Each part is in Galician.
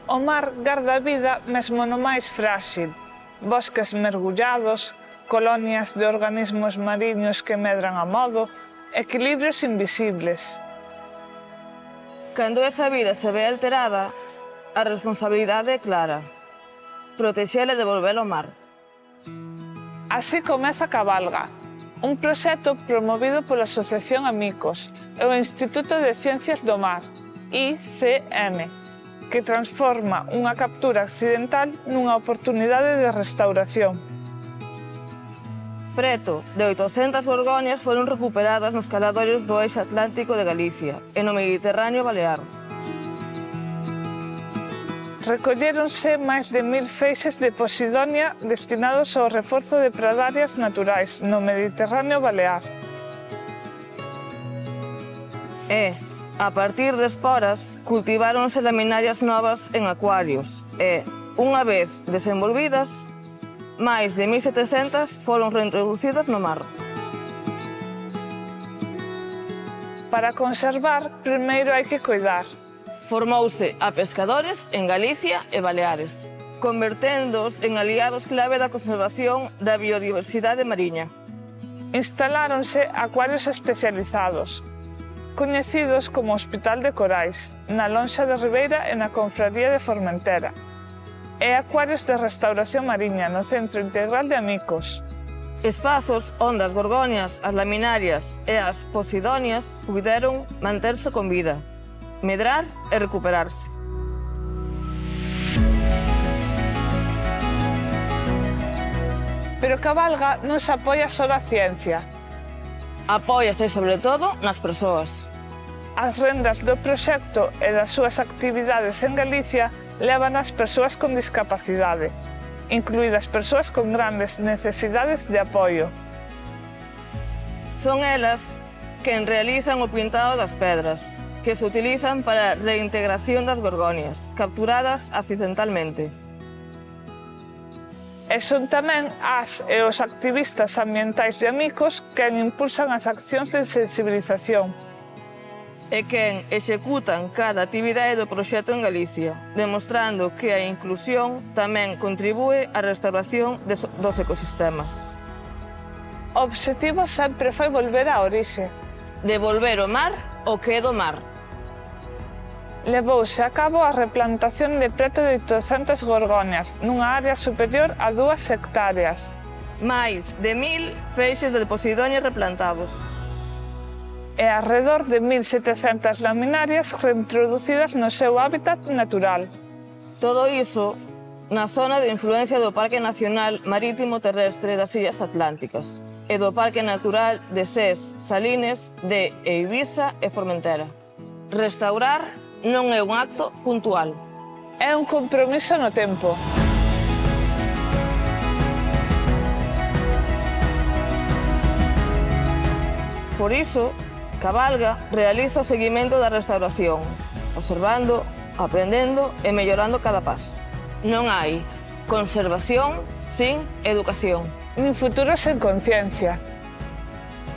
O mar garda a vida mesmo no máis frágil. Bosques mergullados, colonias de organismos mariños que medran a modo, equilibrios invisibles. Cando esa vida se ve alterada, a responsabilidade é clara. Protexela e devolvela ao mar. Así comeza Cabalga, un proxecto promovido pola Asociación Amicos e o Instituto de Ciencias do Mar, ICM, que transforma unha captura accidental nunha oportunidade de restauración. Preto de 800 gorgonias foron recuperadas nos caladoiros do Eixo Atlántico de Galicia e no Mediterráneo Balear. Recolléronse máis de 1000 feixes de Posidonia destinados ao reforzo de pradarias naturais no Mediterráneo Balear. E, a partir de esporas, cultiváronse laminarias novas en acuarios e, unha vez desenvolvidas, máis de 1700 foron reintroducidas no mar. Para conservar, primeiro hai que coidar. Formouse a pescadores en Galicia e Baleares, converténdoos en aliados clave da conservación da biodiversidade mariña. Instaláronse acuarios especializados, coñecidos como Hospital de Corais, na Lonxa de Ribeira e na Confraría de Formentera, e acuarios de restauración mariña no Centro Integral de Amicos. Espazos onde as gorgonias, as laminarias e as posidonias puderon manterse con vida, medrar e recuperarse. Pero Cabalga non se apoia só na ciencia. Apóiase, sobre todo, nas persoas. As rendas do proxecto e das súas actividades en Galicia levan as persoas con discapacidade, incluídas persoas con grandes necesidades de apoio. Son elas quen realizan o pintado das pedras, que se utilizan para a reintegración das gorgonias, capturadas accidentalmente. E son tamén as e os activistas ambientais de Amicos quen impulsan as accións de sensibilización. E quen executan cada actividade do proxecto en Galicia, demostrando que a inclusión tamén contribúe á restauración dos ecosistemas. O obxectivo sempre foi volver á orixe. Devolver o mar o que é do mar. Levouse a cabo a replantación de preto de 800 gorgonias nunha área superior a 2 hectáreas. Máis de 1000 feixes de Posidonia replantados. E arredor de 1700 laminarias reintroducidas no seu hábitat natural. Todo iso na zona de influencia do Parque Nacional Marítimo Terrestre das Illas Atlánticas e do Parque Natural de Sés, Salines, de Eivisa e Formentera. Restaurar non é un acto puntual. É un compromiso no tempo. Por iso, Cabalga realiza o seguimento da restauración, observando, aprendendo e mellorando cada paso. Non hai conservación sin educación. Nin futuro sen conciencia.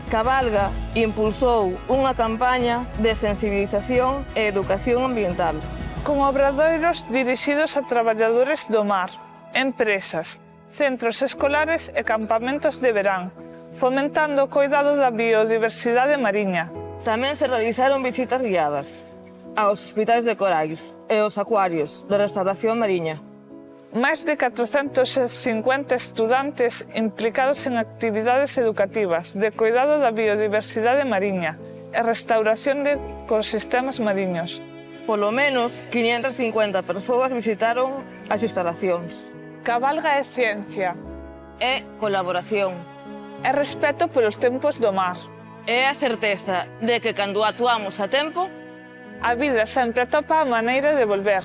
Cabalga impulsou unha campaña de sensibilización e educación ambiental. Con obradoiros dirixidos a traballadores do mar, empresas, centros escolares e campamentos de verán, fomentando o cuidado da biodiversidade mariña. Tamén se realizaron visitas guiadas aos hospitais de corais e aos acuarios de restauración mariña. Máis de 450 estudantes implicados en actividades educativas de cuidado da biodiversidade mariña e restauración de ecosistemas mariños. Polo menos 550 persoas visitaron as instalacións. Cabalga é ciencia. É colaboración. É respeto polos tempos do mar. É a certeza de que cando actuamos a tempo, a vida sempre atopa a maneira de volver.